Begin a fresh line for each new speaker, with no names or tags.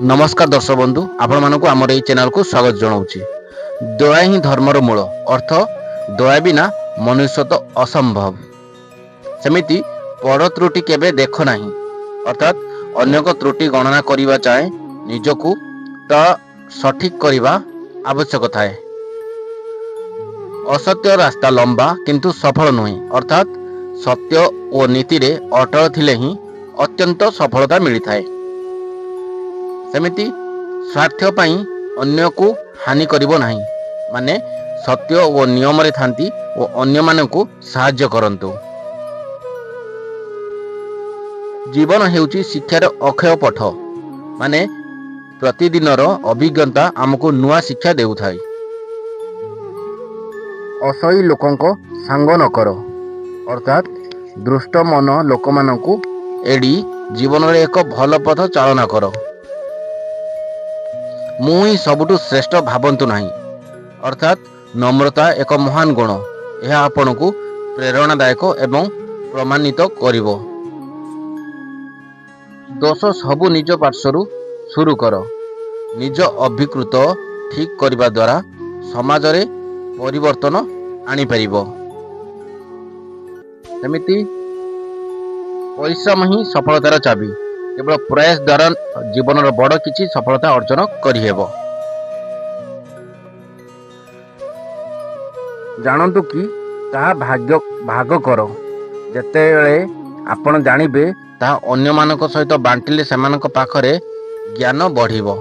नमस्कार दर्शक बंधु आपण मानक आमर ये चैनल को स्वागत जनाऊँगी। दया ही धर्मर मूल अर्थ दया बिना मनुष्य तो असंभव। सेमिति बड़ त्रुटि केबे देख ना अर्थात अन्य को त्रुटि गणना करने चाहे निजकू तो सठिक करने आवश्यक थाए। असत्य रास्ता लंबा किंतु सफल नुहे अर्थात सत्य और नीति रे अटल थिले ही अत्यंत सफलता मिली थाए। सेमिति स्वार्थ पाई अन्य को हानि करिबो नाही माने सत्य और नियम रे थांती और अन्य माने को सहाय्य करंतु। जीवन हेउची शिक्षार अक्षय पठ माने प्रतिदिनर अभिज्ञता आमको नुआ शिक्षा देउथाय। असही लोकंको सांग न कर अर्थात दुष्ट मन लोक मानकु एडी जीवन रे एक भल पथ चालना कर। मुई सबुठु श्रेष्ठ भावंतु नाही अर्थात नम्रता एक महान गुण। यह आपण को प्रेरणादायक एवं प्रमाणित करिवो। दोष सबु निज पार्श्वरु शुरू कर निज अभिकृत ठीक करबा द्वारा समाज रे परिवर्तन आनी परिबो। सेमिति परिश्रम ही सफलतार चाबी केवल प्रयास द्वारा जीवन बड़ किसी सफलता अर्जन करिहेब। जानतु कि ताहा भाग कर जेतेबेले आपण जानिबे ताहा अन्य मानक सहित बांटिले सेमानक पाखरे ज्ञान बढ़िबो।